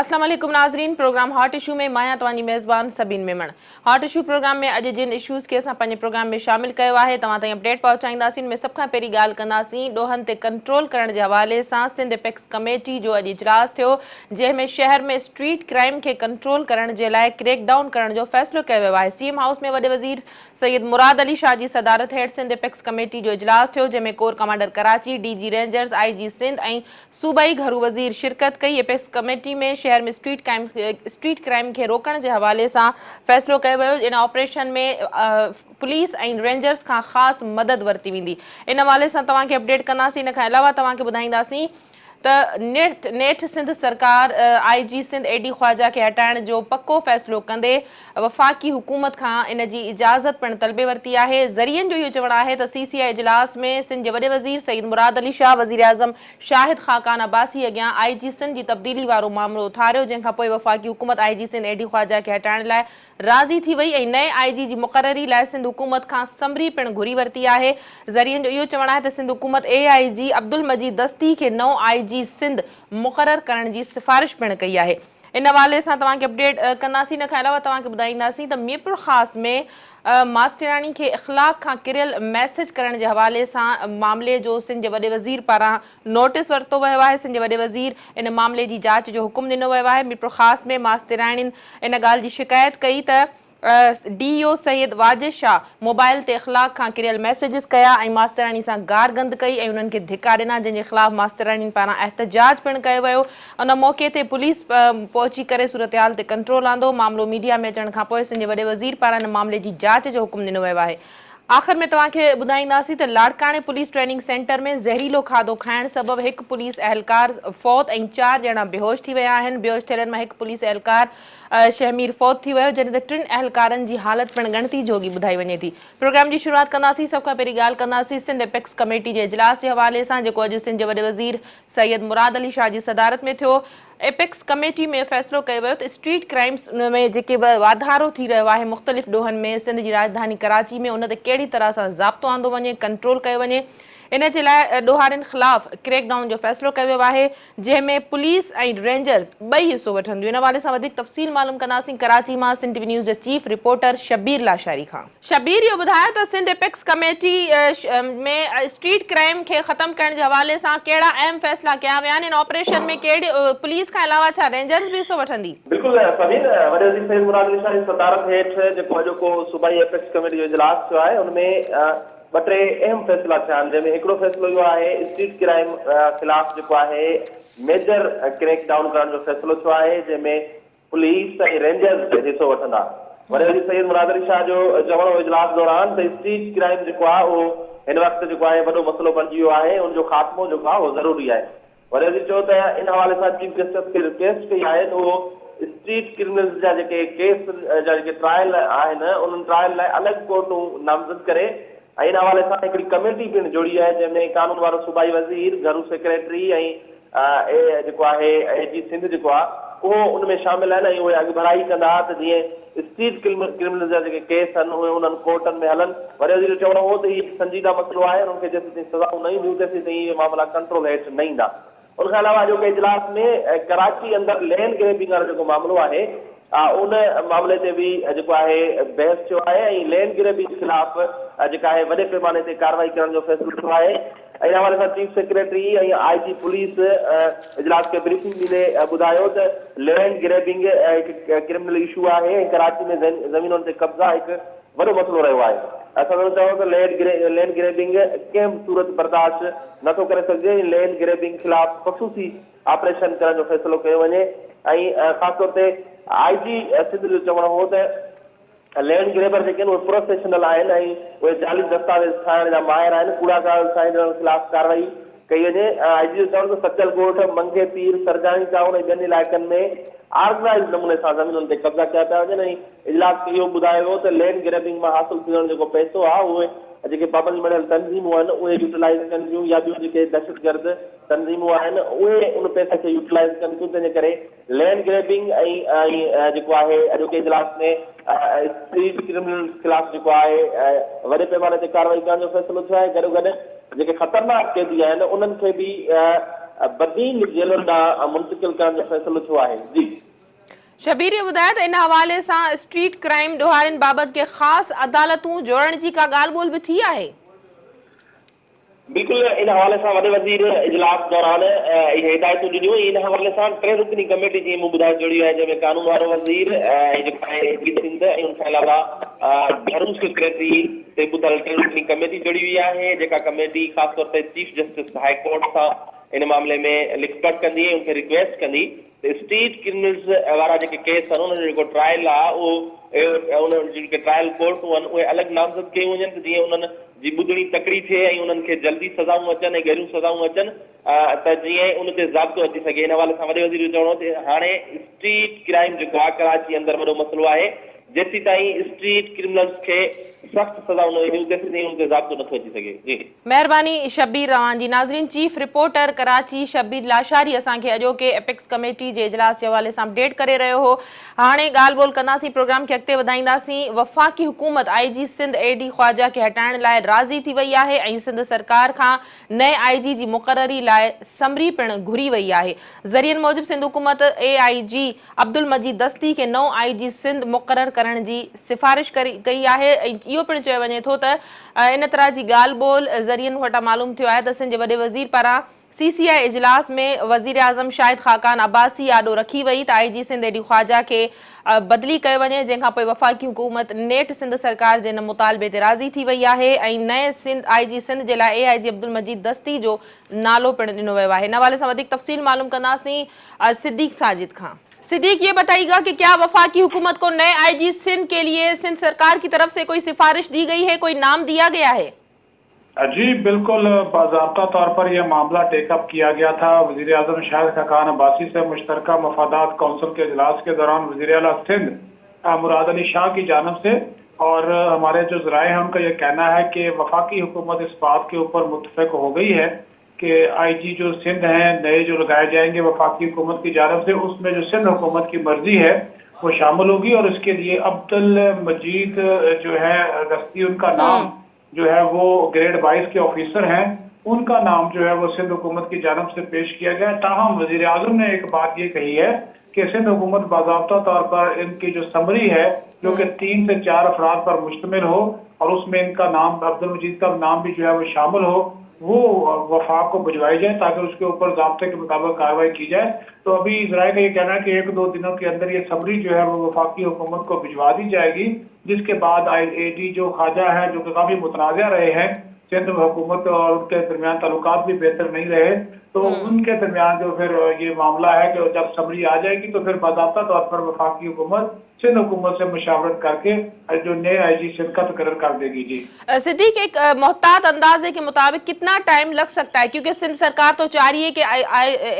अस्सलाम वालेकुम नाज़रीन। प्रोग्राम हॉट इशू में माया तवानी मेज़बान सबीन मेमण। हॉट इशू प्रोग्राम में अज जिन इशूज़ के असां पंहिंजे प्रोग्राम में शामिल किया है तव्हां ताईं अपडेट पहुचाईंदासीं। में सब खां पहिरीं ॻाल्हि कंदासीं ॾोहनि ते कंट्रोल करण जे हवाले सां सिंध एपेक्स कमेटी जो अॼु इजलास थियो, जंहिंमें शहर में स्ट्रीट क्राइम खे कंट्रोल करण जे लाइ क्रैकडाउन करण जो फ़ैसिलो कयो वियो आहे। सीएम हाउस में वॾे वज़ीर सैयद मुराद अली शाह जी सदारत हेठि सिंध एपेक्स कमेटी जो इजलास थियो, जंहिंमें core commander Karachi, DG rangers, IG Sindh ऐं सूबाई घरू वज़ीर शिरकत कई। एपेक्स कमेटी में शहर में स्ट्रीट क्राइम के रोकण के हवाले से फैसलो किया वियो। इन ऑपरेशन में पुलिस और रेंजर्स का खास मदद वरती वेंदी। इन हवाले से तव्हांखे अपडेट कंदासीं। इन खां अलावा तव्हांखे ॿुधाईंदासीं त नेठ सिंध सरकार आईजी सिंध एडी ख्वाजा के हटाइण जो पक्को फैसलो कंदे वफ़ाक़ी हुकूमत का इन जी इजाज़त पिण तलबे वरती है। ज़रियन जो इहो चवणु आहे त सीसीआई इजलास में सिंध के वॾे वज़ीर सईद मुराद अली शाह, वज़ीर आज़म शाहिद खाकान अब्बासी अॻियां आईजी सिंध की तब्दीली वारो मामलो उथारियो, जंहिंखां पोइ वफ़ाक़ी हुकूमत आईजी सिंध एडी ख्वाजा के हटाइण लाइ राज़ी थी वई ऐं नए आईजी जी मुक़ररी लाइ सिंध हुकूमत खां समरी पिण घुरी वरती है। ज़रियन जो इहो चवणु आहे त सिंध हुकूमत एआईजी अब्दुल मजीद दस्ती के नओं आईजी सिंध मुक़रर करण जी सिफारिश पिण कई है। इन हवाले से तव्हांखे अपडेट कंदासीं। इन खां अलावा तव्हांखे ॿुधाईंदासीं त मीरपुर ख़ास में मास्टराणी के इख़लाक़ खां किरियल मैसेज करण के हवाले से मामले जो सिंध के वॾे वज़ीर पारां नोटिस वरतो वियो है। सिंध के वॾे वज़ीर इन मामले की जांच जो हुकुम दिनो वियो है। मीरपुर ख़ास में मास्टराणियुनि इन ॻाल्हि जी शिकायत कई त डीओ सैयद वाजिद शाह मोबाइल ते इख़लाक़ खां किरियल मैसेजिस कया ऐं मास्तराणी सां गार गंद कई ऐं उन्हनि खे धिका ॾिना, जंहिंजे ख़िलाफ़ मास्तराणियुनि पारां एहतजाज पिण कयो वियो। उन मौक़े ते पुलिस पहुची करे सूरत हाल ते कंट्रोल आंदो। मामलो मीडिया में अचण खां पोइ सिंध जे वॾे वज़ीर पारां इन मामले जी जांच जो हुकुम ॾिनो वियो आहे। आख़िर में तव्हांखे ॿुधाईंदासीं त लाड़काणे पुलिस ट्रेनिंग सेंटर में ज़हरीलो खाधो खाइण सबबि हिकु पुलिस अहलकार फ़ौत ऐं 4 ॼणा बेहोश थी विया आहिनि। बेहोश थियलनि मां हिकु पुलिस अहलकार शहमीर फ़ौत थी वियो, जॾहिं त 3 अहलकारनि जी हालत पिण ॻणती जोगी ॿुधाई वञे थी। प्रोग्राम की शुरुआत कंदासीं। सब खां पहिरीं ॻाल्हि कंदासीं सिंध एपेक्स कमेटी के इजलास के हवाले से, जेको अॼु सिंध जे वॾे वज़ीर सैयद मुराद अली शाह जी सदारत में थियो। एपेक्स कमेटी में फैसलो किया वियो त स्ट्रीट क्राइम्स में जेके वाधारो थी रहियो आहे मुख़्तलिफ़ ॾोहनि में, सिंध की राजधानी कराची में उन ते कहिड़ी तरह सां ज़ाब्तो आंदो वञे, कंट्रोल कयो वञे, इन जे लाइ ॾोहारियुनि ख़िलाफ़ क्रैकडाउन जो फ़ैसिलो कयो वियो आहे, जंहिंमें पुलिस ऐं रेंजर्स ॿई हिसो वठंदियूं। इन हवाले सां वधीक तफ़सील मालूम कंदासीं कराची मां सिंध टीवी न्यूज़ जे चीफ रिपोर्टर शबीर लाशारी खां। शबीर, इहो ॿुधायो त सिंध एपेक्स कमेटी में स्ट्रीट क्राइम खे ख़त्म करण जे हवाले सां कहिड़ा अहम फ़ैसिला कया विया आहिनि। इन ऑपरेशन में कहिड़ी पुलिस खां अलावा छा रेंजर्स भी हिसो वठंदी? बिल्कुल समीर, वॾे वज़ीर सैयद मुराद अली शाह जी सदारत हेठि जेको अॼोको सूबाई एपेक्स कमेटी जो इजलास थियो आहे, उनमें 2-3 अहम फैसला थिया आहिनि, जंहिंमें हिकिड़ो फैसलो इहो आहे स्ट्रीट क्राइम ख़िलाफ़ जेको आहे मेजर क्रैक डाउन करण जो फैसलो थियो आहे, जंहिंमें पुलिस ऐं रेंजर्स हिसो वठंदा। वॾे वज़ीर सैयद मुराद अली शाह जो चवणो इजलास दौरान त स्ट्रीट क्राइम जेको आहे उहो हिन वक़्तु जेको आहे वॾो मसइलो बणिजी वियो आहे, उनजो ख़ात्मो जेको आहे उहो ज़रूरी आहे। वॾे वज़ीर चयो त इन हवाले सां चीफ जस्टिस खे रिक्वेस्ट कई आहे त उहो स्ट्रीट क्रिमिनल्स जा जेके केस जा जेके ट्रायल आहिनि उन्हनि ट्रायल लाइ अलॻि कोर्टूं नामज़द करे ऐं इन हवाले सां हिकिड़ी कमेटी पिण जोड़ी आहे, जंहिंमें कानून वारो सूबाई वज़ीर, घरू सेक्रेटरी ऐं जेको आहे एजी सिंध जेको आहे उहो उनमें शामिल आहिनि ऐं उहे अॻु बढ़ाई कंदा त जीअं स्ट्रीट क्रिमिनल्स जा जेके केस आहिनि उहे उन्हनि कोर्टनि में हलनि। वॾे वज़ीर जो चवणो हो त हीउ संजीदा मसइलो आहे, उन्हनि खे जेसिताईं सज़ाऊं न ईंदियूं तेसिताईं इहे मामला कंट्रोल हेठि न ईंदा। उनखां अलावा अॼोके इजलास में कराची अंदर लैंड ग्रैबिंग वारो जेको मामलो आहे उन मामले ते भी जेको आहे बहस थियो आहे ऐं लैंड ग्रैबिंग के खिलाफ़ जेका आहे वॾे पैमाने ते कार्रवाई करण जो फ़ैसिलो थियो आहे। इन हवाले सां चीफ सेक्रेटरी ऐं आईजी पुलिस इजलास खे ब्रीफिंग ॾींदे ॿुधायो त लैंड ग्रैबिंग हिकु क्रिमिनल इशू आहे ऐं कराची में ज़मीनुनि ते कब्ज़ा हिकु वॾो मसइलो रहियो आहे। असां चयो त लैंड ग्रैबिंग कंहिं बि सूरत बर्दाश्त नथो करे सघिजे। लैंड ग्रैबिंग खिलाफ़ ख़ुसूसी ऑपरेशन करण जो फ़ैसिलो कयो वञे ऐं ख़ासि तौर ते आईजी सिंध जो चवणो हो त लैंड ग्रेबर जेके आहिनि उहे प्रोफेशनल आहिनि ऐं उहे जाली दस्तावेज़ ठाहिण जा माहिर आहिनि। कूड़ा कागज़ ठाहिण जे खिलाफ़ कार्रवाई कई वञे। आईजी जो चवणु त सचल ॻोठ, मंगे पीर, सरजाणी टाउन ऐं ॿियनि इलाइक़नि में ऑर्गनाइज़ नमूने सां ज़मीनुनि ते कब्ज़ा कया पिया वञनि ऐं इजलास खे इहो ॿुधायो वियो त लैंड ग्रैबिंग मां हासिल थियण जेको पैसो आहे उहे जेके पाबंद मिलियल तंज़ीमूं आहिनि उहे यूटिलाइज़ कनि थियूं या ॿियूं जेके दहशतगर्द तंज़ीमूं आहिनि उहे उन पैसे खे यूटिलाइज़ कनि थियूं। तंहिंजे करे लैंड ग्रैबिंग ऐं जेको आहे अॼोके इजलास में स्ट्रीट क्रिमिनल खिलाफ़ जेको आहे वॾे पैमाने ते कार्रवाई करण जो फ़ैसिलो थियो आहे। गॾोगॾु जेके ख़तरनाक कैदी आहिनि उन्हनि खे बि बदीन जेलुनि ॾांहुं मुंतकिल करण जो फ़ैसिलो थियो आहे। जी शबीर ये ॿुधायो त इन हवाले सां स्ट्रीट क्राइम ॾोहारियुनि बाबति के ख़ासि अदालतूं जोड़ण जी का ॻाल्हि ॿोल बि थी आहे? बिल्कुल इन हवाले से वॾे वज़ीर इजलास दौरान हिदायतूं ॾिनियूं। इन हवाले से 3 रुकनी कमेटी जी मूं ॿुधाए जोड़ी है, जंहिंमें कानून वारो वज़ीर सिंध ऐं उन खां अलावा घरू सेक्रेटरी ते ॿुधल 3 रुकनी कमेटी जोड़ी हुई है, जेका कमेटी ख़ासि तौर ते चीफ जस्टिस हाई कोर्ट सां इन मामले में लिखपट कंदी, उनखे रिक्वेस्ट कंदी स्ट्रीट क्रिमिनल्स वारा जेके केस आहिनि उन्हनि जो जेको ट्रायल आहे उहो जेके ट्रायल कोर्टूं आहिनि उहे अलॻि नामज़द कयूं वञनि त जीअं उन्हनि जी ॿुधणी तकड़ी थिए ऐं उन्हनि खे जल्दी सज़ाऊं अचनि ऐं गहरियूं सज़ाऊं अचनि त जीअं उन ते ज़ाब्तो अची सघे। इन हवाले सां वॾे वज़ीर जो चवणो आहे हाणे स्ट्रीट क्राइम जेको आहे कराची अंदरि वॾो मसइलो आहे, जेसीं ताईं स्ट्रीट क्रिमिनल्स खे सख़्त सज़ाऊं न ॾियूं तेसीं ताईं उन ते ज़ाब्तो नथो अची सघे। जी महिरबानी शबीर रवान जी। नाज़रीन, चीफ रिपोर्टर कराची शबीर लाशारी असांखे अॼोके एपेक्स कमेटी जे इजलास जे हवाले सां अपडेट करे रहियो हो। हाणे ॻाल्हि ॿोल कंदासीं, प्रोग्राम खे अॻिते वधाईंदासीं। वफ़ाक़ी हुकूमत IG सिंध AD ख्वाजा खे हटाइण लाइ राज़ी थी वई आहे ऐं सिंध सरकार खां नए IG जी मुक़ररी लाइ समरी पिणु घुरी वई आहे। ज़रियनि मूजिब सिंध हुकूमत AIG अब्दुल मजीद दस्ती खे नओं IG सिंध मुक़रर करण जी सिफ़ारिश कई आहे ऐं इहो पिणु चयो वञे थो त इन तरह जी ॻाल्हि ॿोल ज़रियनि वटां मालूम थियो आहे त सिंध जे वॾे वज़ीर पारां CCI इजलास में वज़ीर आज़म शाहिद खाकान अब्बासी आॾो रखी वई त IG सिंध AD ख्वाजा खे बदिली कयो वञे, जंहिंखां पोइ वफ़ाक़ी हुकूमत नेठ सिंध सरकार जे इन मुतालबे ते राज़ी थी वई आहे ऐं नए IG सिंध जे लाइ AIG अब्दुल मजीद दस्ती जो नालो पिणु ॾिनो वियो आहे। इन हवाले सां वधीक तफ़सील मालूम कंदासीं सिद्दीक़ साजिद खां। सिद्दीक, ये बताइएगा कि क्या वफाकी हुकूमत को नए IG सिंध के लिए सिंध सरकार की तरफ से कोई सिफारिश दी गई है, कोई नाम दिया गया है? जी बिल्कुल, बाज़ाब्ता तौर पर यह मामला टेकअप किया गया था। वज़ीर आज़म शाहिद खाकान अब्बासी से मुश्तरका मफादात कौंसिल के इजलास के दौरान वज़ीर आला सिंध मुराद अली शाह की जानब से और हमारे जो ज़राए हैं उनका यह कहना है कि वफाकी हुकूमत इस बात के ऊपर मुत्तफ़िक़ हो गई है कि IG जो सिंध हैं नए जो लगाए जाएंगे वफाकी हुकूमत की जानब से, उसमें जो सिंध हुकूमत की मर्जी है वो शामिल होगी और इसके लिए अब्दुल मजीद जो है दस्ती उनका नाम जो है वो ग्रेड 22 के ऑफिसर हैं, उनका नाम जो है वो सिंध हुकूमत की जानब से पेश किया गया। ताहम वज़ीर आज़म ने एक बात ये कही है कि सिंध हुकूमत बाज़ाब्ता तौर पर इनकी जो समरी है जो कि 3 से 4 अफराद पर मुश्तमिल हो और उसमें इनका नाम अब्दुल मजीद का नाम भी जो है वो शामिल हो, वो वफाक को भिजवाई जाए ताकि उसके ऊपर ज़ाब्ते के मुताबिक कार्रवाई की जाए। तो अभी इजराइल का ये कहना है कि 1-2 दिनों के अंदर ये समरी जो है वो वफाकी हुकूमत को भिजवा दी जाएगी, जिसके बाद AD जो ख्वाजा है जो कि काफ़ी मुतनाज़ा रहे हैं, सिंध हुकूमत और उनके दरमियान ताल्लुकात भी बेहतर नहीं रहे, तो उनके दरमियान जो फिर ये मामला है कि जब समरी आ जाएगी तो फिर बाज़ाब्ता तौर पर वफाकी हुकूमत सिंध हुकूमत से मुशावरत करके जो नए IG सिंध का तकर्रर कर देगी। जी सिद्दीक, एक मोहतात अंदाजे के मुताबिक कितना टाइम लग सकता है, क्योंकि सिंध सरकार तो चाह रही है कि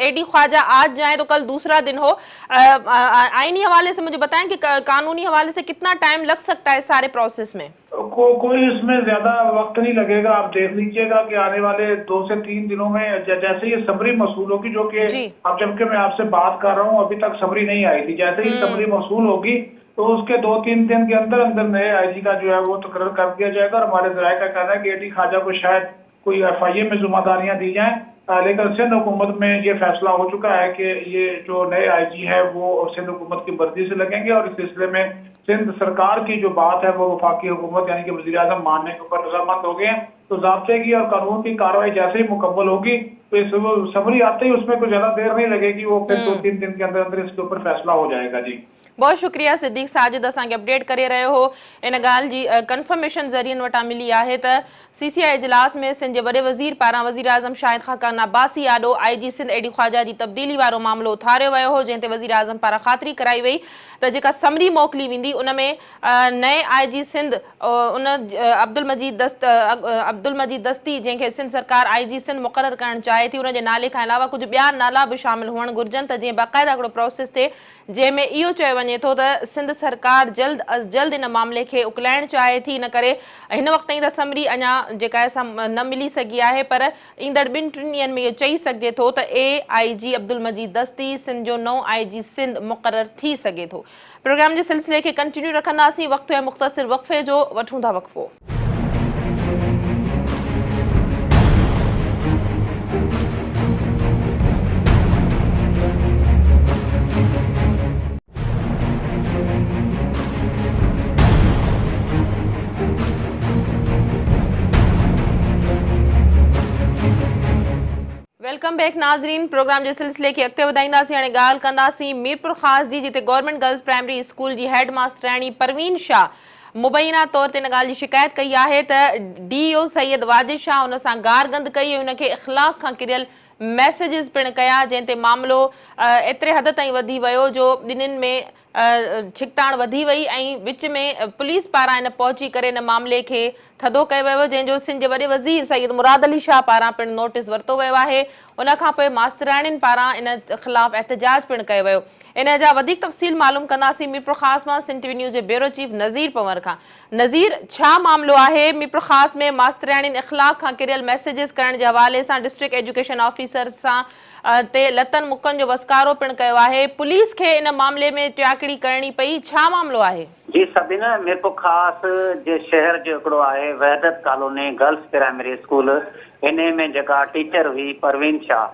AD ख्वाजा आज जाए तो कल दूसरा दिन हो। आईनी हवाले से मुझे बताएं कि कानूनी हवाले से कितना टाइम लग सकता है सारे प्रोसेस में? कोई इसमें ज्यादा वक्त नहीं लगेगा। आप देख लीजिएगा कि आने वाले 2 से 3 दिनों में जैसे ये समरी मौसूल होगी, जो कि अब जबकि मैं आपसे बात कर रहा हूँ अभी तक समरी नहीं आई थी, जैसे ही समरी मौसूल होगी तो उसके 2-3 दिन के अंदर अंदर नए IG का जो है वो तकर्रर कर दिया जाएगा। और हमारे ज़राए का कहना है कि AD ख्वाजा को शायद कोई FIA में जिम्मेदारियां दी जाएं, लेकिन सिंध हुकूमत में ये फैसला हो चुका है कि ये जो नए IG है वो सिंध हुकूमत की मर्जी से लगेंगे और इस सिलसिले में सिंध सरकार की जो बात है वो वफाकी हुकूमत यानी कि वज़ीर आज़म मानने के ऊपर रज़ामंद हो गए हैं। तो ज़ाब्ते की और कानून की कार्रवाई जैसे ही मुकम्मल होगी तो इस समरी आते ही उसमें कोई ज्यादा देर नहीं लगेगी, वो फिर 2-3 दिन के अंदर अंदर इसके ऊपर फैसला हो जाएगा। जी बहुत शुक्रिया सिद्दीक साजिद, असांखे अपडेट करे रहियो हो। इन ॻाल्हि जी कंफर्मेशन ज़रियनि वटां मिली आहे त CCI इजलास में सिंध जे वॾे वज़ीर पारां वज़ीर आज़म शाहिद खाकान अब्बासी आॾो IG सिंध AD ख्वाजा जी तब्दीली वारो मामिलो उथारियो वियो हो, जंहिं ते वज़ीर आज़म पारां ख़ातिरी कराई वई त जेका समरी मोकिली वेंदी उन में नए IG सिंध उन अब्दुल मजीद दस्ती जंहिंखे सिंध सरकार IG सिंध मुक़रर करणु चाहे थी, उन जे नाले खां अलावा कुझु ॿिया नाला बि शामिल हुअणु घुरिजनि त जीअं बाक़ाइदा हिकिड़ो प्रोसेस थिए जंहिंमें इहो चयो वञे थो त सिंध सरकार जल्द अज़ जल्द इन मामले खे उकलाइणु चाहे थी। इन करे हिन वक़्त ताईं त समरी अञा जेका आहे न मिली सघी आहे, पर ईंदड़ 2-3 ॾींहंनि में इहो चई सघिजे थो त AIG अब्दुल मजीद दस्ती सिंध जो नओं IG सिंध मुक़रर थी सघे थो। प्रोग्राम जे सिलसिले खे कंटिन्यू रखंदासीं। वक़्तु आहे मुख़्तसिर वक़फ़े जो, वठूं था वक़फ़ो। वेलकम बैक नाज़रीन। प्रोग्राम जे सिलसिले खे अॻिते वधाईंदासीं। हाणे ॻाल्हि कंदासीं मीरपुर ख़ास जी, जिते गवर्नमेंट गर्ल्स प्राइमरी स्कूल जी हेड मास्टराणी परवीन शाह मुबैना तौर ते इन ॻाल्हि जी शिकायत कई आहे त DO सैयद वाजिद शाह हुन सां गार गंद कई ऐं हुनखे इख़्लाक़ खां किरियल मैसेजिस पिणु कया, जंहिं ते मामिलो एतिरे हद ताईं वधी वियो जो ॿिन्हिनि में छिकताण वधी वई ऐं विच में पुलिस पारां इन पहुची करे इन मामले खे थधो कयो वियो, जंहिंजो सिंध जे वॾे वज़ीर सैयद मुराद अली शाह पारां पिणु नोटिस वरितो वियो आहे। उन खां पोइ मास्तराणियुनि पारां इन ख़िलाफ़ एहतजाज पिणु कयो वियो। इन जा वधीक तफ़सील मालूम कंदासीं मीरपुर ख़ास मां सिंध टीवी न्यूज़ जे ब्यूरो चीफ नज़ीर पंवर खां। नज़ीर, छा मामिलो आहे? मीरपुर ख़ास में मास्तराणियुनि इख़्लाक़ खां किरियल मैसेजिस करण जे हवाले सां डिस्ट्रिक्ट एजुकेशन ऑफिसर सां ते लतनि मुकनि जो वसकारो पिणु कयो आहे। पुलिस खे इन मामले में टियाकड़ी करणी पई, छा मामिलो आहे? जी सबीना, मीरपुर ख़ास जे शहर जो हिकिड़ो आहे वहदत कॉलोनी गर्ल्स प्राइमरी स्कूल। इन में जेका टीचर हुई परवीन शाह,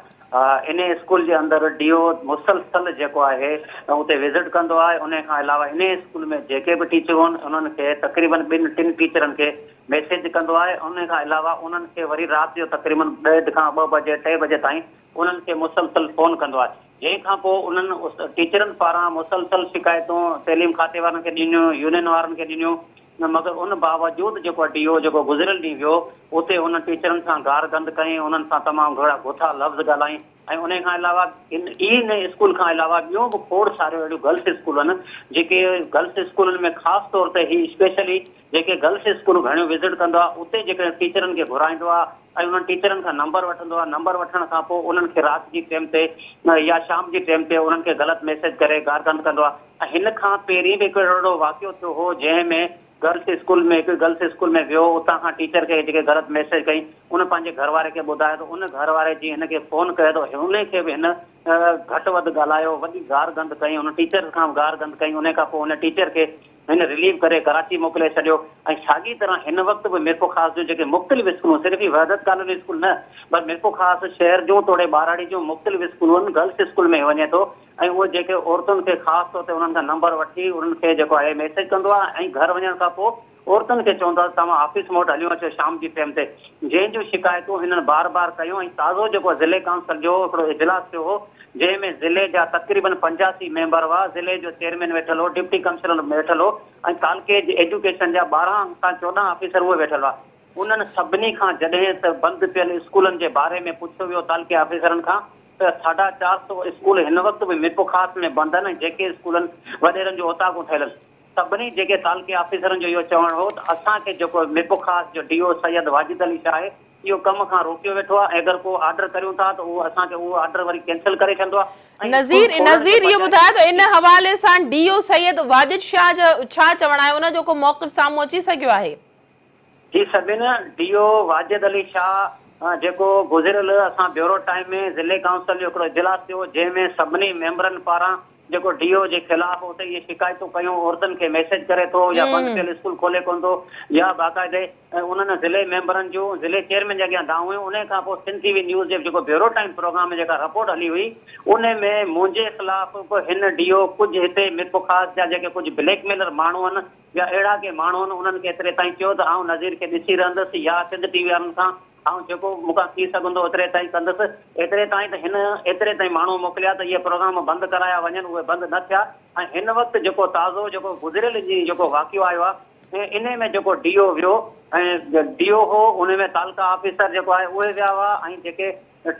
इन स्कूल जे अंदरि DO मुसलसल जेको आहे उते विज़िट कंदो आहे। उन खां अलावा इन स्कूल में जेके बि टीचर आहिनि उन्हनि खे तक़रीबन 2-3 टीचरनि खे मैसेज कंदो आहे। उन खां अलावा उन्हनि खे वरी राति जो तक़रीबन 1:30 खां 2 बजे 3 बजे ताईं उन्हनि खे मुसलसल फ़ोन कंदो आहे। जंहिंखां पोइ उन्हनि टीचरनि पारां मुसलसल शिकायतूं तइलीम खाते वारनि खे ॾिनियूं, यूनियन वारनि खे ॾिनियूं, मगर उन बावजूद जेको DO जेको गुज़िरियल ॾींहुं वियो उते उन टीचरनि सां गार गंद कई, उन्हनि सां तमामु घणा ॻोथा लफ़्ज़ ॻाल्हाई। ऐं उन खां अलावा इन स्कूल खां अलावा ॿियूं बि खोड़ सारियूं अहिड़ियूं गर्ल्स स्कूल आहिनि जेके गर्ल्स स्कूलनि में ख़ासि तौर ते ही स्पेशली जेके गर्ल्स स्कूल घणियूं विज़िट कंदो आहे उते जेके टीचरनि खे घुराईंदो आहे ऐं उन्हनि टीचरनि खां नंबर वठंदो आहे। नंबर वठण खां पोइ उन्हनि खे राति जी टाइम ते या शाम जी टाइम ते उन्हनि खे ग़लति मैसेज करे गार गंद कंदो आहे। ऐं हिन खां पहिरीं बि हिकिड़ो अहिड़ो वाक़ियो थियो हो जंहिं में गर्ल्स स्कूल में हिकु गर्ल्स स्कूल में वियो, उतां खां टीचर खे जेके ग़लति मैसेज कई उन पंहिंजे घर वारे खे ॿुधायो त उन घर वारे जी हिन खे फ़ोन कयो त हुन खे बि हिन घटि वधि ॻाल्हायो, वॾी गार गंद कई, उन टीचर खां गार गंद कई। उन खां पोइ उन टीचर खे हिन रिलीव करे कराची मोकिले छॾियो। ऐं साॻी तरह हिन वक़्तु बि मीरपुर ख़ास जो जेके मुख़्तलिफ़ स्कूलूं, सिर्फ़ु वहदत कॉलोनी स्कूल न, पर मीरपुर ख़ास शहर जूं तोड़े ॿाराड़ी जूं मुख़्तलिफ़ स्कूलूं आहिनि, गर्ल्स स्कूल में वञे थो ऐं उहे जेके औरतुनि खे ख़ासि तौर ते उन्हनि खां नंबर वठी उन्हनि खे जेको आहे मैसेज कंदो आहे ऐं घर वञण खां पोइ औरतुनि खे चवंदो आहे तव्हां ऑफिस मोट हलियो अचो शाम जी टाइम ते। जंहिं जूं शिकायतूं हिननि बार बार कयूं ऐं ताज़ो जेको ज़िले काउंसिल जो हिकिड़ो इजलास थियो हो जंहिं में ज़िले जा तक़रीबन 85 मेंबर हुआ। ज़िले जो चेयरमैन वेठल हो, डिप्टी कमिश्नर वेठल हो ऐं तालुके एजुकेशन जा 12 खां 14 ऑफिसर उहे वेठल हुआ। उन्हनि सभिनी खां जॾहिं त बंदि थियल स्कूलनि जे बारे में पुछियो वियो तालुके ऑफिसरनि खां त 450 स्कूल हिन वक़्तु बि मीरपुर ख़ास में बंदि आहिनि। जेके स्कूलनि वॾेरनि जो ओताकूं ठहियल आहिनि, सभिनी जेके तालुके ऑफिसरनि जो इहो चवणु हो त असांखे जेको मीरपुर ख़ास जो DO सैयद वाजिद अली शाह आहे इहो कम खां रोकियो वेठो आहे। अगरि को ऑर्डर करियूं था त उहो असांखे उहो ऑर्डर वरी कैंसिल करे छॾींदो आहे। नज़ीर इहो ॿुधायो त इन हवाले सां DO सैयद वाजिद शाह जो छा चवणु आहे, उनजो को मौक़िफ़ साम्हूं अची सघियो आहे? जी सभिनी, DO वाजिद अली शाह जेको गुज़िरियल असां ब्यूरो टाइम में ज़िले काउंसिल जो हिकिड़ो इजलास थियो जंहिंमें सभिनी मेंबरनि पारां जेको DO जे ख़िलाफ़ उते इहे शिकायतूं कयूं, औरतुनि खे मैसेज करे थो या बंदि थियल स्कूल खोले कोन थो या बाक़ाइदे उन्हनि ज़िले मेंबरनि जूं ज़िले चेयरमैन जे अॻियां दाऊं हुयूं। उन खां पोइ सिंध टीवी न्यूज़ जे जेको ब्यूरो टाइम प्रोग्राम में जेका रिपोर्ट हली हुई उन में मुंहिंजे ख़िलाफ़ हिन DO कुझु हिते मीरपुर ख़ास जा जेके कुझु ब्लैकमेलर माण्हू आहिनि या अहिड़ा के माण्हू आहिनि उन्हनि खे एतिरे ताईं चयो त आउं नज़ीर खे ॾिसी रहंदुसि या सिंध टीवी वारनि खां ऐं जेको मूंखां थी सघंदो एतिरे ताईं कंदुसि। एतिरे ताईं त हिन एतिरे ताईं माण्हू मोकिलिया त इहे प्रोग्राम बंदि कराया वञनि, उहे बंदि न थिया। ऐं हिन वक़्तु जेको ताज़ो जेको गुज़िरियल जी जेको वाक़ियो आयो आहे ऐं इन में जेको DO वियो ऐं DO हो उन में तालुका ऑफिसर जेको आहे उहे विया हुआ ऐं जेके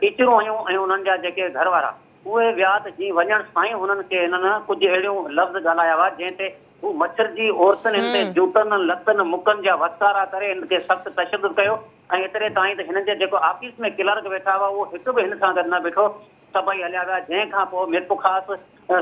टीचरूं हुयूं ऐं उन्हनि जा जेके घर वारा उहे विया त जीअं वञण सां ई हुननि खे हिननि कुझु अहिड़ियूं लफ़्ज़ ॻाल्हाया हुआ जंहिं ते हू मच्छर जी औरतुनि हिन ते जूतनि लतनि मुकनि जा वसारा करे हिन खे सख़्तु तशदुद कयो। ऐं एतिरे ताईं त हिननि जे जेको ऑफिस में क्लर्क वेठा हुआ उहो हिकु बि हिन सां गॾु न बीठो, सभई हलिया विया। जंहिंखां पोइ मीरपुर ख़ास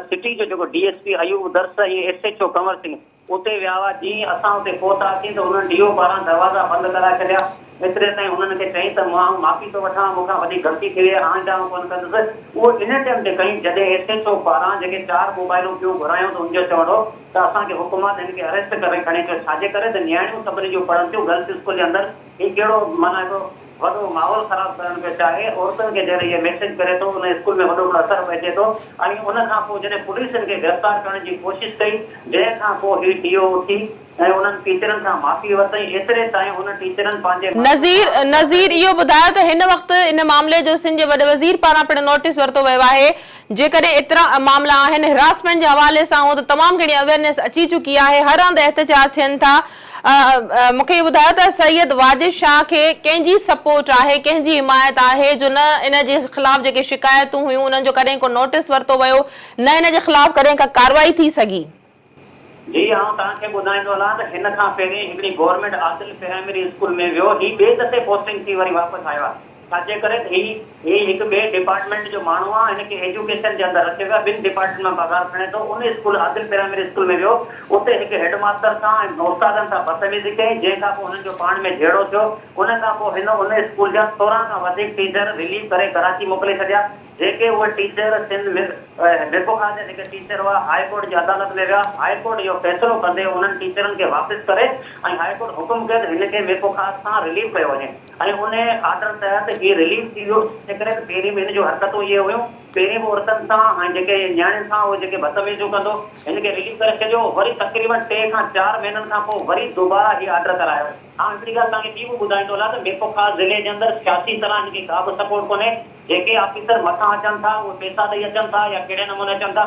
सिटी जो जेको DSP अयूब दर्स ऐं SHO कंवर सिंह उते विया हुआ। जीअं असां उते पहुतासीं त हुननि DO पारां दरवाज़ा बंदि कराए छॾिया। एतिरे ताईं हुननि खे चई त मां माफ़ी थो वठां, मूंखां वॾी ग़लती थी वई आहे, हाणे जाऊं कोन कंदुसि। उहो इन टाइम ते कई जॾहिं SHO पारां जेके 4 मोबाइलूं ॿियूं घुरायूं त उनजो चवणो त असांखे हुकूमत हिन खे अरेस्ट करे खणी अचो। छाजे करे त नियाणियूं सभिनी जूं पढ़नि थियूं गर्ल्स स्कूल जे अंदरि, हीउ कहिड़ो माना हिकिड़ो वॾो माहौल ख़राबु करणु पियो चाहे। औरतुनि खे जॾहिं इहे मैसेज करे थो उन स्कूल में वॾो असरु पइजे थो ऐं उन खां पोइ जॾहिं पुलिस हिन खे गिरफ़्तार करण जी कोशिशि कई जंहिंखां पोइ हीउ DO उथी ऐं उन्हनि टीचरनि खां माफ़ी वरितई। एतिरे ताईं उन टीचरनि पंहिंजे नज़ीर इहो ॿुधायो त हिन वक़्तु इन मामले जो सिंध जे वॾे वज़ीर पारां पिणु नोटिस वरितो वियो आहे। जेकॾहिं एतिरा मामला आहिनि हिरासमेंट जे हवाले सां उहो त तमामु घणी अवेयरनेस अची चुकी आहे, हर हंधि एहतजाज थियनि था। मूंखे ॿुधायो त सैयद वाजिद शाह खे कंहिंजी सपोर्ट आहे, कंहिंजी हिमायत आहे जो न इन जे ख़िलाफ़ जेके शिकायतूं हुयूं उन्हनि जो कॾहिं को नोटिस वरितो वियो, न इन जे ख़िलाफ़ कॾहिं का कार्रवाई थी सघी? जी आउं तव्हांखे ॿुधाईंदो हलां त हिन खां पहिरीं हिकिड़ी गवर्नमेंट आदिल प्राइमरी स्कूल में वियो, ही ॿिए दफ़े पोस्टिंग थी वरी वापसि आयो आहे। छाजे करे ही हिकु ॿिए डिपार्टमेंट जो माण्हू आहे, हिनखे एजुकेशन जे अंदरि रखियो आहे, ॿिनि डिपार्टमेंट मां पघार खणे थो। उन स्कूल आदिल प्राइमरी स्कूल में वियो, उते हिकु हेडमास्टर सां ऐं उस्तादनि सां बदतमीज़ी कई, जंहिंखां पोइ हुननि जो पाण में झेड़ो थियो। उन खां पोइ हिन उन स्कूल जा 16 खां वधीक टीचर रिलीव करे कराची मोकिले छॾिया। जेके उहे टीचर सिंध मिरपुखा जा जेके टीचर हुआ हाई कोर्ट जी अदालत में विया। हाई कोर्ट इहो फ़ैसिलो कंदे उन्हनि टीचरनि खे वापसि करे ऐं हाई कोर्ट हुकुम कयो त हिनखे मिरपुखा सां रिलीव कयो वञे ऐं उन आर्डर तहत इहे रिलीव थी वियो। जेकॾहिं पहिरीं महीने जूं हरकतूं इहे हुयूं, पहिरीं बि औरतुनि सां ऐं जेके न्याणियुनि सां उहे जेके बदतमीज़ियूं कंदो, हिनखे रिलीव करे छॾियो। वरी तक़रीबन 3 खां 4 महीननि खां पोइ वरी दुबारा हीअ आर्डर करायो। हिकिड़ी ॻाल्हि तव्हांखे ॿी बि ॿुधाईंदो हलां त मिरपुखा ज़िले जे अंदरि सियासी तरह हिनखे का बि सपोर्ट कोन्हे। जेके ऑफिसर मथां अचनि था उहे पैसा ॾेई अचनि था या कहिड़े नमूने अचनि था।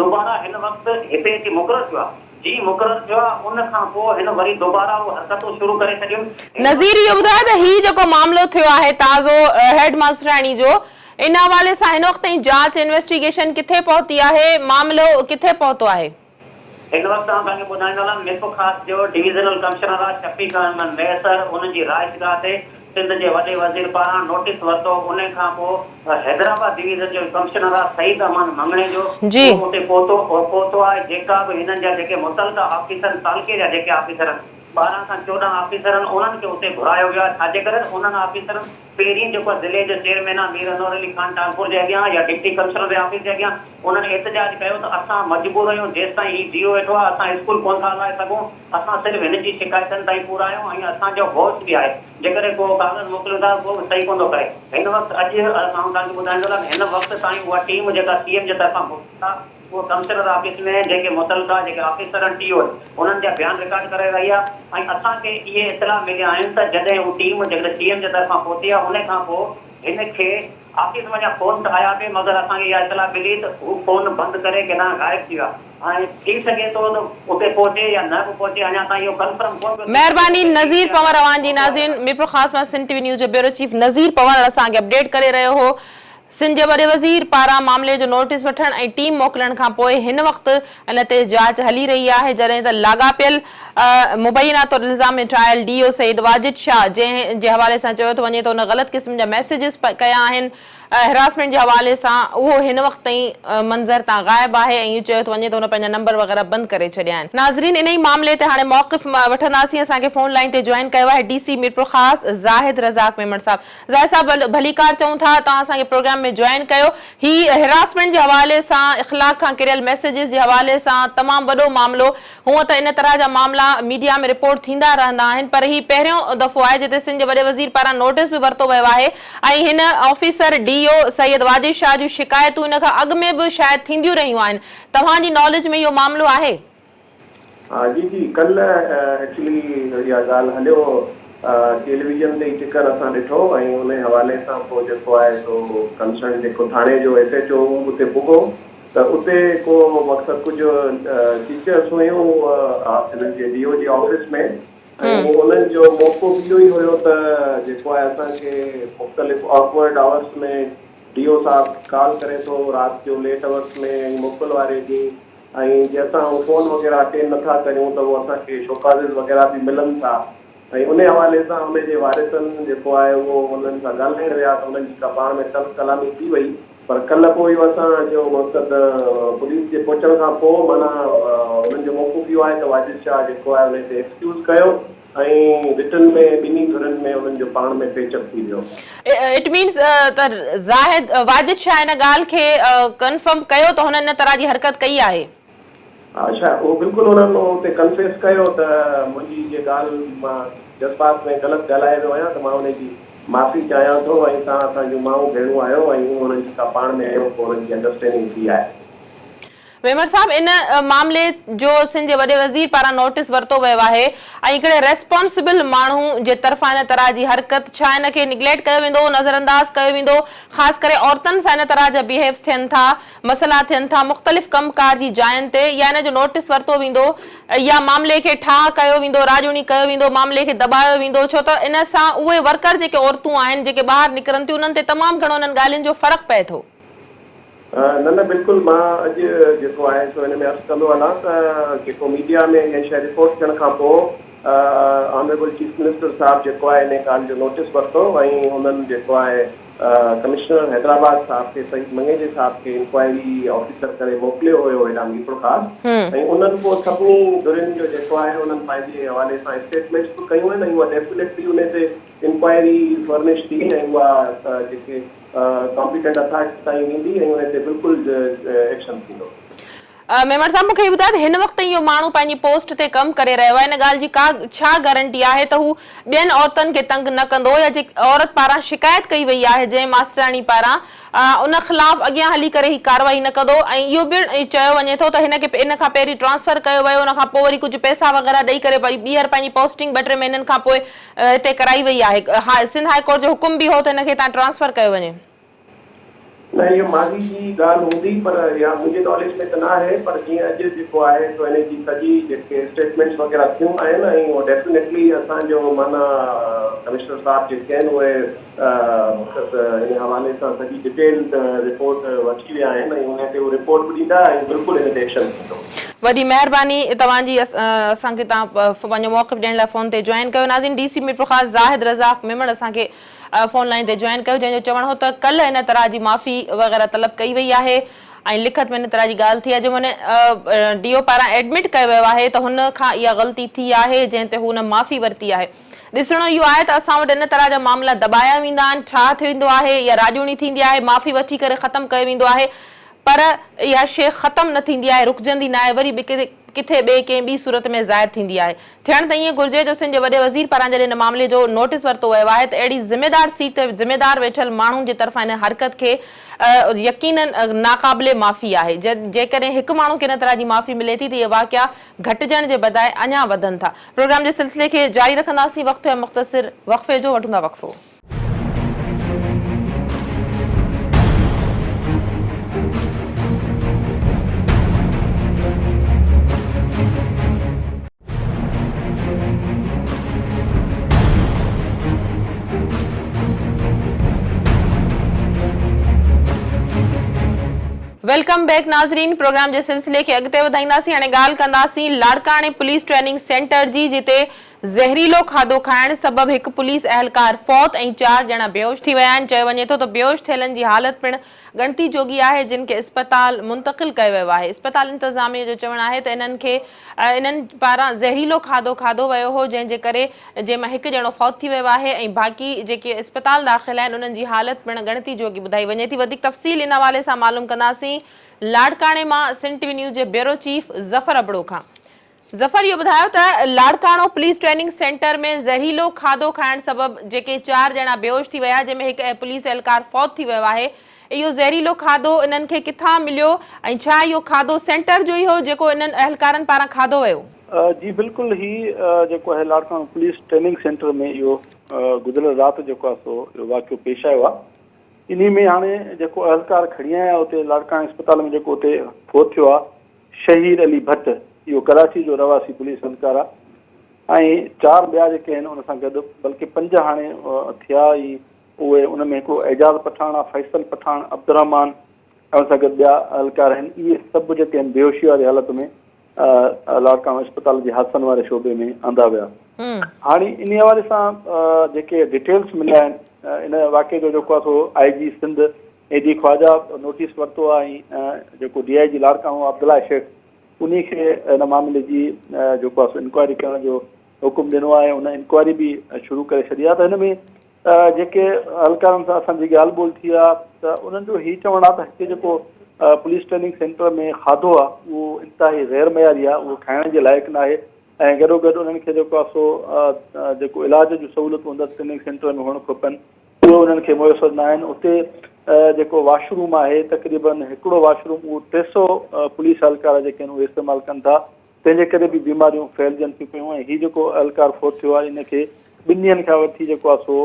दुबारा हिन वक़्तु हिते अची मुक़ररु थियो आहे। जी मुक़ररु थियो आहे, उन खां पोइ हिन वरी दुबारा उहे हरकतूं शुरू करे छॾियूं। नज़ीर इहो ॿुधायो त हीउ जेको मामिलो थियो आहे ताज़ो हेड मास्टराणी जो, इन हवाले सां हिन वक़्त ताईं जांच इन्वेस्टिगेशन किथे पहुती आहे, मामिलो किथे पहुतो आहे? हिन वक़्तु आउं तव्हांखे ॿुधाईंदो हलां मिरपुखा जो डिविज़नल कमिश्नर आहे शफ़ीक अहमद मैसर, उन्हनि जी राइशगाह ते सिंध जे वॾे वज़ीर पारां नोटिस वरितो। उन खां पोइ हैदराबाद डिवीज़न जो कमिश्नर आहे सईद अहमद मंगणे जो उते पहुतो आहे। जेका बि हिननि जा जेके मुतलका ऑफिसर तालुके जा जेके ऑफिसर 12 खां 14 ऑफिसर उन्हनि खे उते घुरायो वियो आहे। छाजे करे उन्हनि ऑफिसरनि पहिरीं जेको ज़िले जो चेयरमैन आहे मीर अनवर अली खान टालपुर जे अॻियां या डिप्टी कमिश्नर जे ऑफिस जे अॻियां उन्हनि एहतजाज कयो त असां मजबूर आहियूं, जेसि ताईं ही डीओ वेठो आहे असां स्कूल कोन था हलाए सघूं, असां सिर्फ़ु हिन जी शिकायतनि ताईं पूरा आहियूं ऐं असांजो बॉस बि आहे, जेकॾहिं को कागज़ मोकिलियो था उहो सही कोन थो करे। हिन वक़्तु अॼु असां तव्हांखे ॿुधाईंदो हिन वक़्तु ताईं उहा टीम जेका सीएम जे तरफ़ां मोकिलियो आहे वो कमिश्नर ऑफिस में जेके मुतलका जेके ऑफिसर टीओ उन्हनि जा बयान रिकॉर्ड करे रही आहे। ऐं असांखे इहे इतला मिलिया आहिनि त जॾहिं हू टीम जेकॾहिं सीएम जे तरफ़ां पहुती आहे उन खां पोइ हिनखे ऑफिस वञा फोन त आया पे, मगर असांखे इहा इतला मिली त हू फोन बंदि करे के न गायब थी विया। ऐं थी सघे थो त उते पहुचे या न बि पहुचे, अञा ताईं इहो कंफर्म कोन। महिरबानी नज़ीर पवार अवान जी नाज़रीन, मिरपुर ख़ासि मां सिंध टीवी न्यूज़ जो ब्यूरो चीफ नज़ीर पवार असांखे अपडेट करे रहियो हो। सिंध जे वॾे वज़ीर पारां मामले जो नोटिस वठण ऐं टीम मोकिलण खां पोइ हिन वक़्तु इन ते जांच हली रही आहे, जॾहिं त लाॻापियल मुबैना तौर इल्ज़ाम में ठाहियल डीओ सईद वाजिद शाह जंहिं जे हवाले सां चयो थो वञे त उन ग़लति क़िस्म जा मैसेजिस कया आहिनि हिरासमेंट जे हवाले सां, उहो हिन वक़्त ताईं मंज़र तां ग़ाइब आहे ऐं इहो चयो थो वञे त उन पंहिंजा नंबर वग़ैरह बंदि करे छॾिया आहिनि। नाज़रीन इन ई मामले ते हाणे मौक़िफ़ वठंदासीं। असांखे फोन लाइन ते जॉइन कयो आहे डीसी मिरपुर ख़ासि ज़ाहिद रज़ाक मेमण साहब। ज़ाहिद साहब भलीकार चऊं था, तव्हां असांखे प्रोग्राम में जॉइन कयो। ही हिरासमेंट जे हवाले सां, इख़लाक़ खां किरियल मैसेजिस जे हवाले सां तमामु वॾो मामिलो, हूअं त इन तरह जा मामला मीडिया में रिपोर्ट थींदा रहंदा आहिनि, पर ही पहिरियों दफ़ो आहे जिते सिंध जे वॾे वज़ीर पारां नोटिस बि वरितो वियो आहे ऐं हिन ऑफिसर डीओ सैयद वाजिद शाह जूं शिकायतूं इन खां अॻु में बि शायदि थींदियूं रहियूं आहिनि। तव्हांजी नॉलेज में इहो मामिलो आहे? जी जी, कल्ह एक्चुअली इहा ॻाल्हि हलियो टेलीविजन ते टिकर असां ॾिठो ऐं उन हवाले सां पोइ जेको आहे सो कंसर्न जेको थाणे जो SHO उते पुॻो त उते को मक़सदु कुझु टीचर्स हुयूं हिननि जे डीओ जी ऑफिस में ऐं उन्हनि जो मौक़ो इहो ई हुयो त जेको आहे असांखे मुख़्तलिफ़ ऑकवर्ड आवर्स में डीओ साहब कॉल करे थो राति जो लेट आवर्स में ऐं मोकल वारे ॾींहुं ऐं जे असां फ़ोन वग़ैरह अटेंड नथा करियूं त उहो असांखे शोकाज़िस वग़ैरह बि मिलनि था ऐं उन हवाले सां उनजे वारिसनि जेको आहे उहो उन्हनि सां ॻाल्हाइण विया त उन्हनि जी पाण में तल कलामी थी वई। पर कल्ह पोइ इहो असांजो मक़सदु पुलिस जे पहुचण खां पोइ माना उन्हनि जो मौक़ो इहो आहे त वाजिद शाह जेको आहे उन ते एक्सक्यूज़ कयो ऐं रिटर्न में ॿिन्ही धुरनि में उन्हनि जो पाण में पेचअप थी वियो। इट मीन्स त ज़ाहिद वाजिद शाह इन ॻाल्हि खे कंफर्म कयो त हुननि इन तरह जी हरकत कई आहे? अच्छा, उहो बिल्कुलु उन्हनि उते कंफेस कयो त मुंहिंजी जे ॻाल्हि मां जज़्बात में ग़लति ॻाल्हाए वियो आहियां त मां उनजी माफ़ी चाहियां थो ऐं तव्हां असांजूं माऊं भेणूं आहियो ऐं उन्हनि जी का पाण में आहियो पोइ उन्हनि जी अंडरस्टैंडिंग थी आहे। वेमर साहब, इन मामले जो सिंध जे वॾे वज़ीर पारां नोटिस वरितो वियो आहे ऐं हिकिड़े रेस्पॉन्सिबल माण्हू जे तरफ़ां इन तरह जी हरकत, छा इन खे निगलेक्ट कयो वेंदो, नज़रअंदाज कयो वेंदो, ख़ासि करे औरतुनि सां इन तरह जा बिहेव्स थियनि था, मसइला थियनि था मुख़्तलिफ़ कमकार जी जायुनि ते, या इन जो नोटिस वरितो वेंदो या मामले खे ठाह कयो वेंदो, राजूनी कयो वेंदो, मामले खे दॿायो वेंदो, छो त इन सां उहे वर्कर जेके औरतूं आहिनि जेके ॿाहिरि निकिरनि थियूं उन्हनि ते तमामु घणो इन्हनि ॻाल्हियुनि जो फ़र्क़ु पए थो। न बिल्कुलु, मां अॼु जेको आहे सो हिन में अर्ज़ु कंदो वञा त जेको मीडिया में इहा शइ रिपोर्ट थियण खां पोइ ऑनरेबल चीफ मिनिस्टर साहब जेको आहे इन ॻाल्हि जो नोटिस वरितो ऐं हुननि जेको आहे कमिश्नर हैदराबाद साहब खे, सईद मंगेजे साहब खे इंक्वायरी ऑफिसर करे मोकिलियो हुयो हेॾां मीठो ख़ासि, ऐं उन्हनि पोइ सभिनी धुरियुनि जो जेको आहे उन्हनि पंहिंजे हवाले सां स्टेटमेंट्स बि कयूं आहिनि ऐं उहा डेफिनेटली उन ते इंक्वायरी फर्निश थी ऐं उहा जेके कॉम्पिटेंट अथॉरिटी ताईं वेंदी ऐं उन ते बिल्कुलु एक्शन थींदो। मेमर साहब, मूंखे ॿुधायो त हिन वक़्तु इहो माण्हू पंहिंजी पोस्ट ते कमु करे रहियो आहे, इन ॻाल्हि जी का छा गारंटी आहे त हू ॿियनि औरतुनि खे तंग न कंदो, या जे औरत पारां शिकायत कई वई आहे जंहिं मास्तराणी पारां उन ख़िलाफ़ अॻियां हली करे ही कार्रवाई न कंदो, ऐं इहो बि चयो वञे थो त हिनखे इन खां पहिरीं ट्रांसफर कयो वियो, उन खां पोइ वरी कुझु पैसा वग़ैरह ॾेई करे वरी ॿीहर पंहिंजी पोस्टिंग 2-3 महीननि खां पोइ हिते कराई वई आहे। सिंध हाई कोर्ट जो हुकुम बि हो त हिनखे हितां ट्रांसफर कयो वञे। न, इहो माज़ी जी ॻाल्हि हूंदी, पर इहा मुंहिंजे नॉलेज में त न आहे, पर जीअं अॼु जेको आहे सो हिन जी सॼी जेके स्टेटमेंट्स वग़ैरह थियूं आहिनि ऐं उहो डेफिनेटली असांजो माना कमिश्नर साहब जेके आहिनि उहे इन हवाले सां सॼी डिटेल्ड रिपोर्ट वठी विया आहिनि ऐं उन ते उहो रिपोर्ट बि ॾींदा ऐं बिल्कुलु हिन ते एक्शन थींदो। वॾी महिरबानी तव्हांजी, असांखे तव्हां पंहिंजो मौक़िफ़ ॾियण लाइ फ़ोन ते जॉइन कयो। नाज़रीन, डीसी मीर ख़ासि ज़ाहिद रज़ाक मेमण असांखे फ़ोन लाइन ते जॉइन कयो, जंहिंजो चवणु हो त कल्ह इन तरह जी माफ़ी वग़ैरह तलब कई वई आहे ऐं लिखत में इन तरह जी ॻाल्हि थी आहे, जंहिंमें डीओ पारां एडमिट कयो वियो आहे त हुन खां इहा ग़लती थी आहे जंहिं ते हुन माफ़ी वरिती आहे। ॾिसणो इहो आहे त असां वटि इन तरह जा मामला दॿाया वेंदा आहिनि, छा थींदो आहे या राजूनी थींदी आहे, माफ़ी वठी करे ख़तमु कयो वेंदो आहे, पर इहा शइ ख़तमु न थींदी आहे, रुकजंदी न आहे, वरी किथे ॿिए कंहिं ॿी सूरत में ज़ाहिर थींदी आहे। थियण त ईअं घुर्जे जो सिंध जे वॾे वज़ीर पारां जॾहिं हिन मामले जो नोटिस वरितो वियो आहे त अहिड़ी ज़िमेदार सीट ते ज़िमेदार वेठल माण्हुनि जे तरफ़ां हिन हरकत खे यकीनन नाक़ाबिले माफ़ी आहे। जेकॾहिं हिकु माण्हू खे इन तरह जी माफ़ी मिले थी त इहे वाक़िया घटिजण जे बजाए अञा वधनि था। प्रोग्राम जे सिलसिले खे जारी रखंदासीं, वक़्तु ऐं मुख़्तसिर वक़फ़े जो वठूं था वक़फ़ो। वेलकम बैक नाज़रीन, प्रोग्राम जे सिलसिले खे अॻिते वधाईंदासीं। हाणे ॻाल्हि कंदासीं लाड़काणे पुलिस ट्रेनिंग सेंटर जी, जिते ज़हरीलो खाधो खाइण सबबि हिकु पुलिस अहलकार फौत ऐं 4 ॼणा बेहोश थी विया आहिनि। चयो वञे थो त बेहोश थियलनि जी हालत पिणु ॻणती जोगी आहे, जिन खे इस्पताल मुंतक़िल कयो वियो आहे। इस्पताल इंतज़ामिया जो चवणु आहे त इन्हनि पारां ज़हरीलो खाधो खाधो वियो हो, जंहिंजे करे जंहिंमां हिकु ॼणो फौत थी वियो आहे ऐं बाक़ी जेके इस्पताल दाख़िल आहिनि उन्हनि जी हालत पिणु ॻणती जोगी ॿुधाई वञे थी। वधीक तफ़सील इन हवाले सां मालूम कंदासीं लाड़काणे मां सिंध टीवी न्यूज़ जे ब्यूरो चीफ ज़फ़र अबड़ो खां। ज़फ़र, इहो ॿुधायो त लाड़काणो पुलिस ट्रेनिंग सेंटर में ज़हरीलो खाधो खाइण सबबि जेके 4 ॼणा बेहोश थी विया, जंहिंमें हिकु पुलिस अहलकार फौत थी वियो आहे, इहो ज़हरीलो खाधो इन्हनि खे किथां मिलियो ऐं छा इहो खाधो सेंटर जो ई हो जेको इन्हनि अहलकारनि पारां खाधो वियो? जी बिल्कुलु, ही जेको आहे लाड़काणो पुलिस ट्रेनिंग सेंटर में इहो गुज़िरियल राति जेको आहे सो इहो वाक़ियो पेश आयो आहे। इन में हाणे जेको अहलकार खणी आया उते लाड़काणे अस्पताल में जेको उते फौत थियो आहे, शहीद अली भट्ट, इहो कराची जो रवासी पुलिस अहलकार आहे ऐं 4 ॿिया जेके आहिनि उन सां गॾु बल्कि 5 हाणे थिया ई उहे, उन में हिकिड़ो एजाज़ पठान आहे, फैसल पठान, अब्दुर्रहमान ऐं उन सां गॾु ॿिया अहलकार आहिनि। इहे सभु जेके आहिनि बेहोशी वारी हालत में लाड़काणो अस्पताल जे हादसनि वारे शोबे में आंदा विया। हाणे इन हवाले सां जेके डिटेल्स मिलिया आहिनि इन वाक़े जो जेको आहे सो IG सिंध एडी ख्वाजा नोटिस वरितो आहे ऐं जेको DIG लाड़काणो अब्दुल्ला शेख उन खे इन मामले जी जेको आहे सो इंक्वायरी करण जो हुकुम ॾिनो आहे। उन इंक्वायरी बि शुरू करे छॾी आहे। त हिन में जेके अहलकारनि सां असांजी ॻाल्हि ॿोल थी आहे त उन्हनि जो हीउ चवणु आहे त हिते जेको पुलिस ट्रेनिंग सेंटर में खाधो आहे उहो इंतिहाई गैर मयारी आहे, उहो खाइण जे लाइक़ु न आहे ऐं गॾोगॾु उन्हनि खे जेको आहे सो जेको इलाज जूं सहूलियतूं अंदरि ट्रेनिंग सेंटर में हुअणु खपनि उहे उन्हनि खे मुयसरु न आहिनि। उते जेको वॉशरूम आहे तक़रीबन हिकिड़ो वॉशरूम उहो 300 पुलिस एहलकार जेके आहिनि उहे इस्तेमालु कनि था, तंहिंजे करे बि बीमारियूं फैलजनि थियूं पियूं। ऐं हीउ जेको एहलकार फोत थियो आहे इनखे 2 ॾींहंनि खां वठी जेको आहे सो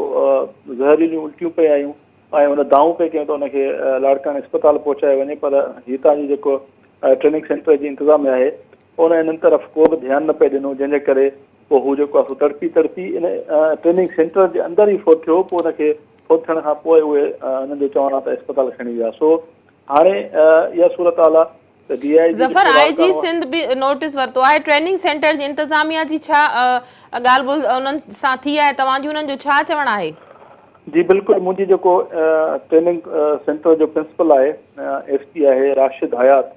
ज़हरीलियूं उल्टियूं पिया आहियूं ऐं हुन दाऊं पे कयूं त हुनखे लाड़काणे अस्पताल पहुचाए वञे, पर हितां जी जेको ट्रेनिंग सेंटर जी इंतिज़ामिया आहे उन इन्हनि तरफ़ को बि ध्यानु न पियो ॾिनो, जंहिंजे करे पोइ हू जेको आहे सो तड़पी इन ट्रेनिंग सेंटर जे अंदरि ई फोत थियो। पोइ हुनखे फोत थियण खां पोइ उहे हुननि जो चवणु आहे त अस्पताल खणी विया। सो हाणे इहा सूरत हाल आहे त ज़फर आईजी सिंध बि नोटिस वरितो आहे। ट्रेनिंग सेंटर जी इंतिज़ामिया जी छा ॻाल्हि ॿोल उन्हनि सां थी आहे, तव्हांजी उन्हनि जो छा चवणु आहे? जी बिल्कुलु, मुंहिंजी जेको ट्रेनिंग सेंटर जो प्रिंसिपल आहे SP आहे राशिद हयात,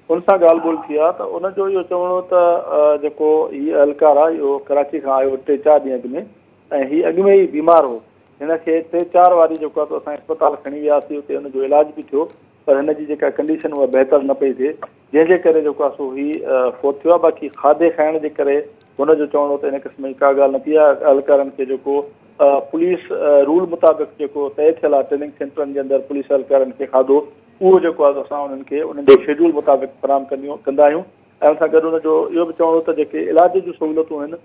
उन सां ॻाल्हि ॿोल थी आहे त उनजो इहो चवणो त जेको हीउ एहलकार आहे इहो कराची खां आयो 3-4 ॾींहं अॻु में, ऐं हीउ अॻु में ई बीमार हो। हिनखे 3-4 वारी जेको आहे असां अस्पताल खणी वियासीं, हुते हुनजो इलाज बि थियो, पर हिनजी जेका कंडीशन उहा बहितर न पई थिए, जंहिंजे करे जेको आहे सो हीउ फोत थियो आहे। बाक़ी खाधे खाइण जे करे हुनजो चवणो त इन क़िस्म जी का ॻाल्हि न थी आहे। एहलकारनि खे जेको पुलिस रूल मुताबिक़ जेको तइ थियल आहे ट्रेनिंग सेंटरनि जे अंदरि पुलिस एहलकारनि खे खाधो, उहो जेको आहे असां उन्हनि खे उन्हनि जे शेड्यूल मुताबिक़ फराहम कंदा आहियूं। ऐं उन सां गॾु हुनजो इहो बि चवणो त जेके इलाज जूं सहूलियतूं आहिनि,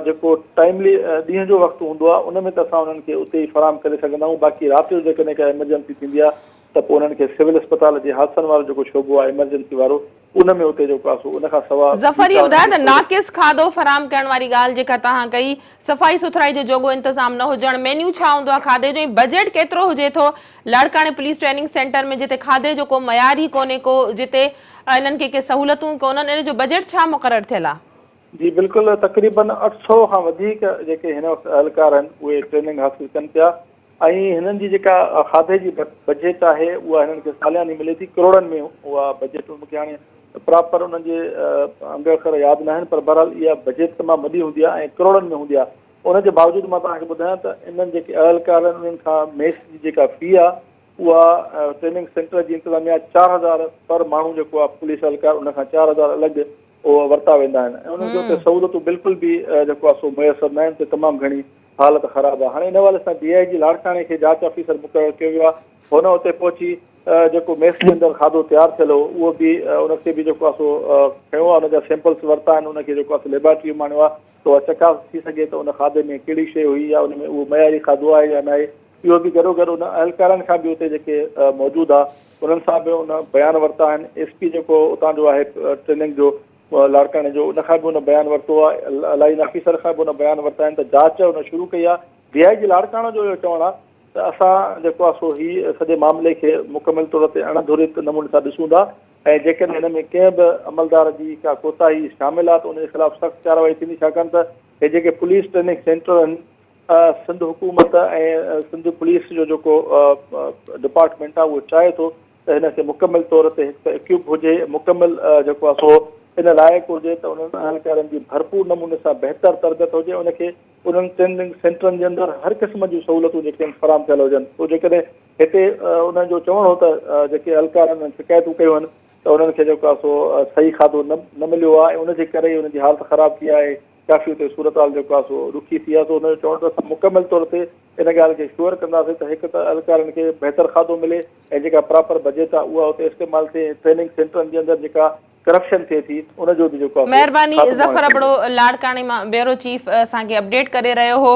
जेको टाइमली ॾींहं जो वक़्तु हूंदो आहे उन में त असां उन्हनि खे उते ई फराहम करे सघंदा आहियूं। बाक़ी राति जो जेकॾहिं का एमरजेंसी थींदी आहे त पोइ उन्हनि खे सिविल अस्पताल जे हादसनि वारो जेको शोबो आहे इमरजेंसी वारो, उन में उते जेको आहे सो उन खां सवाइ ज़फर इहो ॿुधाए त नाक़िस खाधो फराहम करण वारी ॻाल्हि जेका तव्हां कई, सफ़ाई सुथराई जो जोॻो इंतज़ाम न हुजणु, मेन्यू छा हूंदो आहे खाधे जो, ऐं बजट केतिरो हुजे थो लाड़काणे पुलिस ट्रेनिंग सेंटर में जिते खाधे जो को मयार ई कोन्हे को, जिते इन्हनि खे सहूलियतूं कोन्हनि, इन जो बजट छा मुक़ररु थियल आहे? जी बिल्कुलु, तक़रीबन 800 खां वधीक जेके हिन वक़्तु एहलकार आहिनि उहे ट्रेनिंग हासिल कनि पिया। ऐं हिननि जी जेका खाधे जी बजट आहे उहा हिननि खे सालियानी मिले थी, करोड़नि में उहा बजट। मूंखे हाणे प्रॉपर उन्हनि जे अंग अखर यादि न आहिनि, पर बहरहाल इहा बजट तमामु वॾी हूंदी आहे ऐं करोड़नि में हूंदी आहे। उनजे बावजूदि मां तव्हांखे ॿुधायां त इन्हनि जेके एहलकार आहिनि उन्हनि खां मेस जी जेका फी आहे उहा ट्रेनिंग सेंटर जी इंतिज़ामिया 4000 पर माण्हू जेको आहे पुलिस एहलकार उन खां 4000 अलॻि उहो वरिता वेंदा आहिनि। ऐं उन्हनि जो उते सहूलियतूं बिल्कुलु बि जेको आहे सो मुयसरु न आहिनि, तमामु घणी हालत ख़राबु आहे। हाणे इन हवाले सां DIG लाड़काणे खे जांच ऑफिसर मुक़ररु कयो वियो आहे। हुन उते पहुची जेको मेस जे अंदरि खाधो तयारु थियल हो उहो बि उनखे बि जेको आहे सो खयो आहे, हुनजा सैंपल्स वरिता आहिनि, उनखे जेको आहे सो लेबोरेटरी माणियो आहे त चकास थी सघे त उन खाधे में कहिड़ी शइ हुई या उन में उहो मयारी खाधो आहे या न आहे। इहो बि गॾो गॾु उन एहलकारनि खां बि उते जेके मौजूदु आहे उन्हनि सां बि उन बयान वरिता आहिनि। SP जेको उतां जो आहे ट्रेनिंग जो लाड़काणे जो, उन खां बि उन बयानु वरितो आहे, लाइन ऑफिसर खां बि उन बयानु वरिता आहिनि त जांच उन शुरू कई आहे। DIG लाड़काणो जो इहो चवणु आहे त असां जेको आहे सो हीउ सॼे मामले खे मुकमिल तौर ते अणधुरित नमूने सां ॾिसूं था, ऐं जेकॾहिं हिन में कंहिं बि अमलदार जी का कोताही शामिल आहे त उनजे ख़िलाफ़ सख़्तु कार्रवाई थींदी। छाकाणि त हे जेके पुलिस ट्रेनिंग सेंटर आहिनि, सिंध हुकूमत ऐं सिंध पुलिस जो जेको डिपार्टमेंट आहे उहो चाहे थो त हिनखे मुकमिल तौर ते हिकु इक्विप हुजे, मुकमिल जेको आहे सो इन लाइक़ु हुजे त उन्हनि एहलकारनि जी भरपूर नमूने सां बहितर तरबियत हुजे, उनखे उन्हनि ट्रेनिंग सेंटरनि जे अंदरि हर क़िस्म जूं सहूलियतूं जेके आहिनि फराहम थियल हुजनि। पोइ जेकॾहिं हिते उन्हनि जो चवणो त जेके एहलकारनि शिकायतूं कयूं आहिनि त उन्हनि खे जेको आहे सो सही खाधो न मिलियो आहे ऐं उनजे करे ई उनजी हालत ख़राबु थी आहे, काफ़ी उते सूरत हाल जेको आहे सो रुखी थी आहे। त उनजो चवणु त असां मुकमिल तौर ते इन ॻाल्हि खे श्योर कंदासीं त हिकु त एहलकारनि खे बहितर खाधो मिले ऐं जेका प्रॉपर बजट आहे उहा उते इस्तेमालु थिए। ट्रेनिंग सेंटरनि जे अंदरि जेका करप्शन थिए थी उनजो बि जेको आहे महिरबानी। ज़फर अबड़ो लाड़काणे मां ब्यूरो चीफ असांखे अपडेट करे रहियो हो।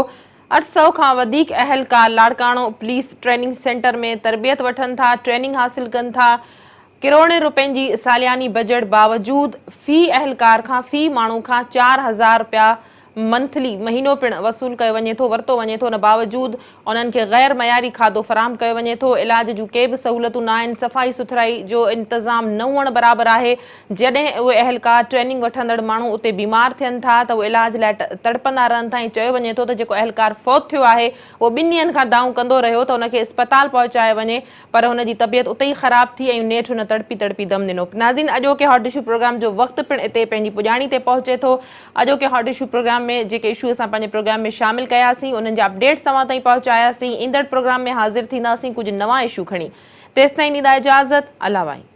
800 खां वधीक अहलकार लाड़काणो पुलिस ट्रेनिंग सेंटर में तरबियत वठनि था, ट्रेनिंग हासिल कनि था। करोड़े रुपयनि जी सालियानी बजट बावजूदि फी अहलकार खां फी माण्हू खां 4000 रुपया मंथली महीनो पिणु वसूल कयो वञे थो, वरितो वञे थो। उन बावजूदि उन्हनि खे गैर मयारी खाधो फराहम कयो वञे थो, इलाज जूं के बि सहूलियतूं न आहिनि, सफ़ाई सुथराई जो इंतज़ाम न हुअणु बराबरि आहे। जॾहिं उहे अहलकार ट्रेनिंग वठंदड़ माण्हू उते बीमार थियनि था त उहे इलाज लाइ तड़पंदा रहनि था। ऐं चयो वञे थो त जेको अहलकार फ़ौत थियो आहे उहो 2 ॾींहंनि खां दाऊं कंदो रहियो त उनखे अस्पताल पहुचाए वञे, पर हुनजी तबियत उते ई ख़राबु थी ऐं नेठि हुन तड़पी दम ॾिनो। नाज़रीन, अॼोके हॉट इशू प्रोग्राम जो वक़्तु पिणु हिते पंहिंजी पुॼाणी ते पहुचे थो। अॼोके हॉट इशू प्रोग्राम में जेके इशू असां पंहिंजे प्रोग्राम में शामिल कयासीं उन्हनि जा अपडेट्स तव्हां ताईं पहुचायासीं। ईंदड़ प्रोग्राम में हाज़िर थींदासीं कुझु नवां इशू खणी। तेसिताईं ॾींदा इजाज़त। अल्लाह वाहे।